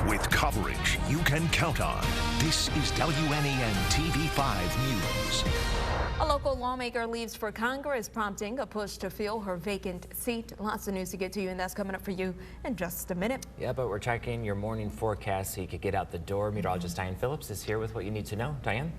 with coverage you can count on. This is WNEN TV5 News. A local lawmaker leaves for Congress, prompting a push to fill her vacant seat. Lots of news to get to you, and that's coming up for you in just a minute. Yeah, but we're checking your morning forecast so you could get out the door. Meteorologist Diane Phillips is here with what you need to know. Diane?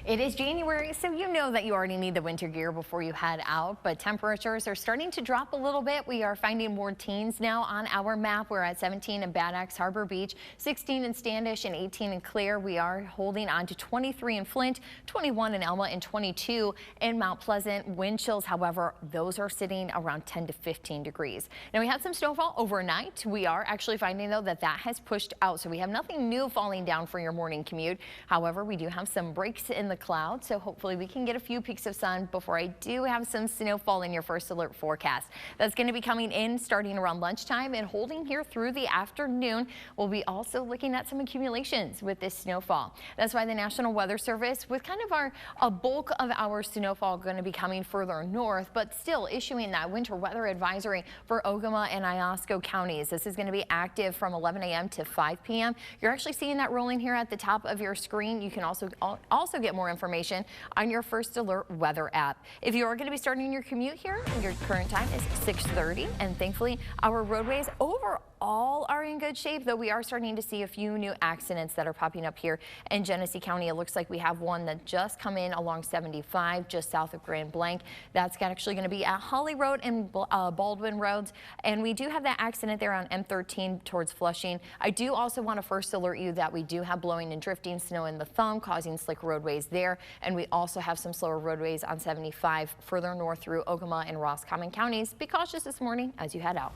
It is January, so you know that you already need the winter gear before you head out, but temperatures are starting to drop a little bit. We are finding more teens now on our map. We're at 17 in Bad Axe Harbor Beach, 16 in Standish, and 18 in Clare. We are holding on to 23 in Flint, 21 in Elma, and 22 in Mount Pleasant. Wind chills, however, those are sitting around 10 to 15 degrees. Now, we had some snowfall overnight. We are actually finding, though, that has pushed out, so we have nothing new falling down for your morning commute. However, we do have some breaks in the clouds, so hopefully we can get a few peaks of sun before I do have some snowfall in your first alert forecast. That's going to be coming in starting around lunchtime and holding here through the afternoon. We'll be also looking at some accumulations with this snowfall. That's why the National Weather Service, with kind of a bulk of our snowfall going to be coming further north, but still issuing that winter weather advisory for Ogama and Iosco counties. This is going to be active from 11 a.m. to 5 p.m. You're actually seeing that rolling here at the top of your screen. You can also get more information on your First Alert weather app. If you are going to be starting your commute here, your current time is 6:30, and thankfully our roadways overall are in good shape, though we are starting to see a few new accidents that are popping up here in Genesee County. It looks like we have one that just come in along 75 just south of Grand Blanc. That's actually going to be at Holly Road and Baldwin Roads, and we do have that accident there on M13 towards Flushing. I do also want to first alert you that we do have blowing and drifting snow in the thumb, causing slick roadways there, and we also have some slower roadways on 75 further north through Ogama and Roscommon counties. Be cautious this morning as you head out.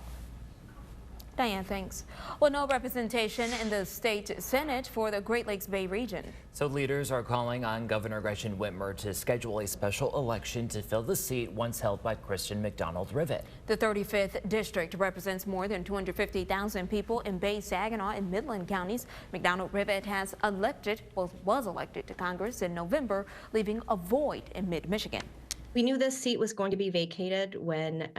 Diane, thanks. Well, no representation in the state Senate for the Great Lakes Bay region. So leaders are calling on Governor Gretchen Whitmer to schedule a special election to fill the seat once held by Christian McDonald-Rivet. The 35th district represents more than 250,000 people in Bay, Saginaw, and Midland counties. McDonald-Rivet was elected to Congress in November, leaving a void in mid-Michigan. We knew this seat was going to be vacated when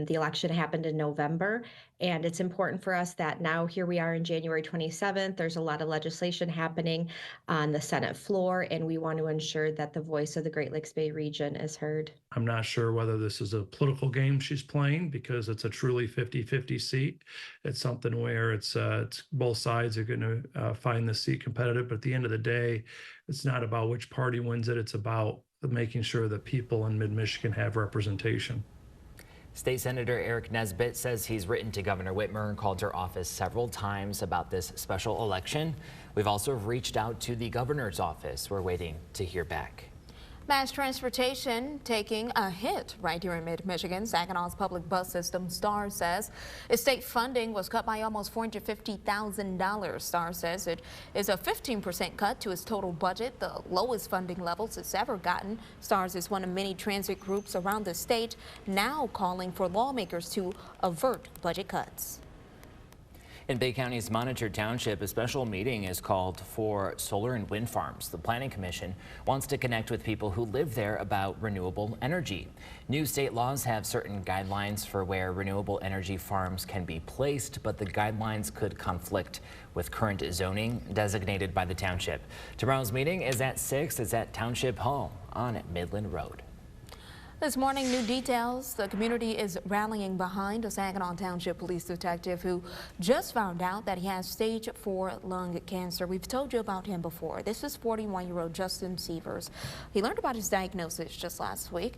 the election happened in November, and it's important for us that now here we are in January 27th. There's a lot of legislation happening on the Senate floor, and we want to ensure that the voice of the Great Lakes Bay region is heard. I'm not sure whether this is a political game she's playing, because it's a truly 50-50 seat. It's something where it's both sides are going to find the seat competitive, but at the end of the day, it's not about which party wins it. It's about making sure that people in mid-Michigan have representation. State Senator Eric Nesbitt says he's written to Governor Whitmer and called her office several times about this special election. We've also reached out to the governor's office. We're waiting to hear back. Mass transportation taking a hit right here in mid-Michigan. Saginaw's public bus system, STAR, says its state funding was cut by almost $450,000. STAR says it is a 15% cut to its total budget, the lowest funding levels it's ever gotten. STARS is one of many transit groups around the state now calling for lawmakers to avert budget cuts. In Bay County's Monitor Township, a special meeting is called for solar and wind farms. The Planning Commission wants to connect with people who live there about renewable energy. New state laws have certain guidelines for where renewable energy farms can be placed, but the guidelines could conflict with current zoning designated by the township. Tomorrow's meeting is at 6. It's at Township Hall on Midland Road. This morning, new details. The community is rallying behind a Saginaw Township police detective who just found out that he has stage 4 lung cancer. We've told you about him before. This is 41-year-old Justin Severs. He learned about his diagnosis just last week.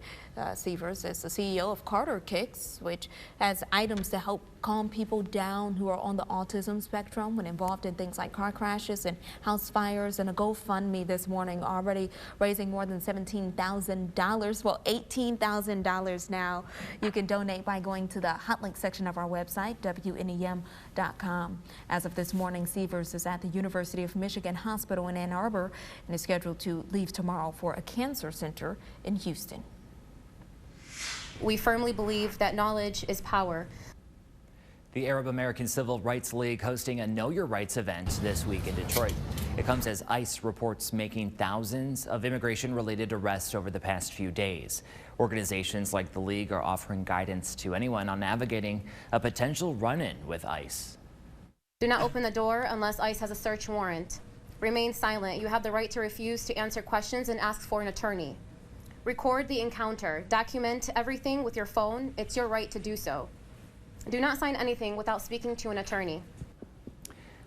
Severs is the CEO of Carter Kicks, which has items to help calm people down who are on the autism spectrum when involved in things like car crashes and house fires. And a GoFundMe this morning already raising more than $17,000. Well, $18,000 now. You can donate by going to the hot link section of our website, WNEM.com. As of this morning, Severs is at the University of Michigan Hospital in Ann Arbor and is scheduled to leave tomorrow for a cancer center in Houston. We firmly believe that knowledge is power. The Arab American Civil Rights League hosting a Know Your Rights event this week in Detroit. It comes as ICE reports making thousands of immigration-related arrests over the past few days. Organizations like the League are offering guidance to anyone on navigating a potential run-in with ICE. Do not open the door unless ICE has a search warrant. Remain silent. You have the right to refuse to answer questions and ask for an attorney. Record the encounter. Document everything with your phone. It's your right to do so. Do not sign anything without speaking to an attorney.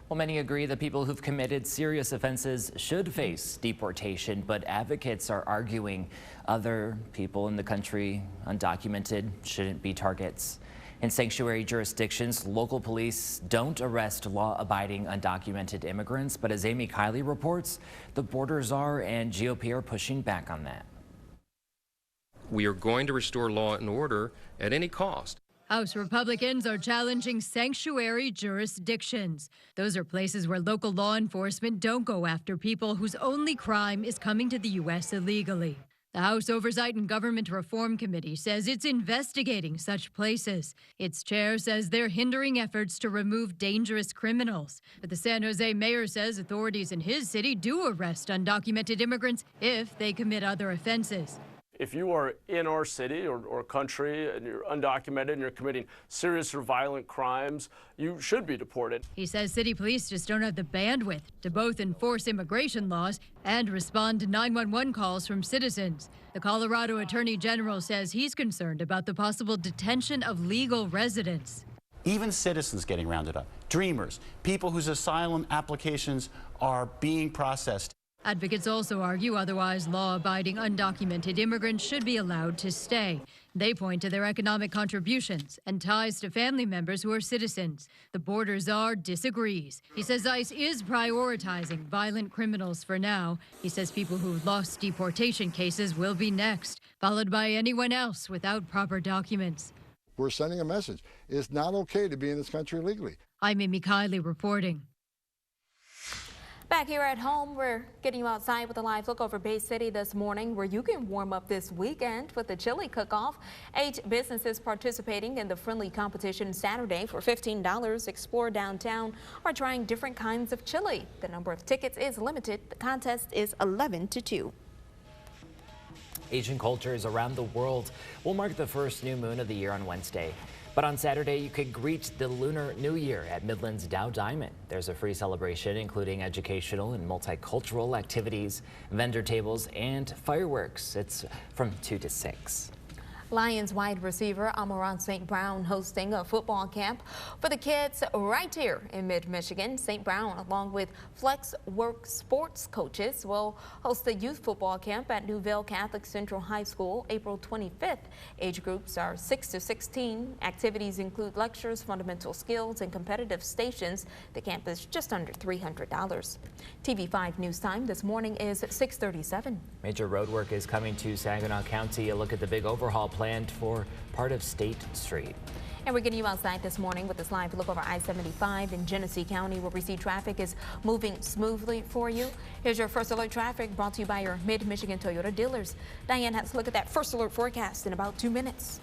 Well, many agree that people who've committed serious offenses should face deportation, but advocates are arguing other people in the country, undocumented, shouldn't be targets. In sanctuary jurisdictions, local police don't arrest law-abiding undocumented immigrants, but as Amy Kiley reports, the border czar and GOP are pushing back on that. We are going to restore law and order at any cost. House Republicans are challenging sanctuary jurisdictions. Those are places where local law enforcement don't go after people whose only crime is coming to the U.S. illegally. The House Oversight and Government Reform Committee says it's investigating such places. Its chair says they're hindering efforts to remove dangerous criminals. But the San Jose mayor says authorities in his city do arrest undocumented immigrants if they commit other offenses. If you are in our city or country and you're undocumented and you're committing serious or violent crimes, you should be deported. He says city police just don't have the bandwidth to both enforce immigration laws and respond to 911 calls from citizens. The Colorado Attorney General says he's concerned about the possible detention of legal residents. Even citizens getting rounded up, dreamers, people whose asylum applications are being processed. Advocates also argue otherwise law-abiding undocumented immigrants should be allowed to stay. They point to their economic contributions and ties to family members who are citizens. The border czar disagrees. He says ICE is prioritizing violent criminals for now. He says people who've lost deportation cases will be next, followed by anyone else without proper documents. We're sending a message. It's not okay to be in this country illegally. I'm Amy Kiley reporting. Back here at home, we're getting you outside with a live look over Bay City this morning, where you can warm up this weekend with the chili cook-off. 8 businesses participating in the friendly competition Saturday for $15. Explore downtown are trying different kinds of chili. The number of tickets is limited. The contest is 11 to 2. Asian cultures around the world will mark the first new moon of the year on Wednesday. But on Saturday, you could greet the Lunar New Year at Midland's Dow Diamond. There's a free celebration, including educational and multicultural activities, vendor tables, and fireworks. It's from 2 to 6. Lions wide receiver Amon St. Brown hosting a football camp for the kids right here in mid-Michigan. St. Brown, along with Flex Work sports coaches, will host a youth football camp at Newville Catholic Central High School April 25th. Age groups are 6 to 16. Activities include lectures, fundamental skills, and competitive stations. The camp is just under $300. TV5 News Time this morning is 6:37. Major road work is coming to Saginaw County. A look at the big overhaul planned for part of State Street. And we're getting you outside this morning with this live look over I-75 in Genesee County, where we see traffic is moving smoothly for you. Here's your first alert traffic brought to you by your Mid-Michigan Toyota dealers. Diane has a look at that first alert forecast in about 2 minutes.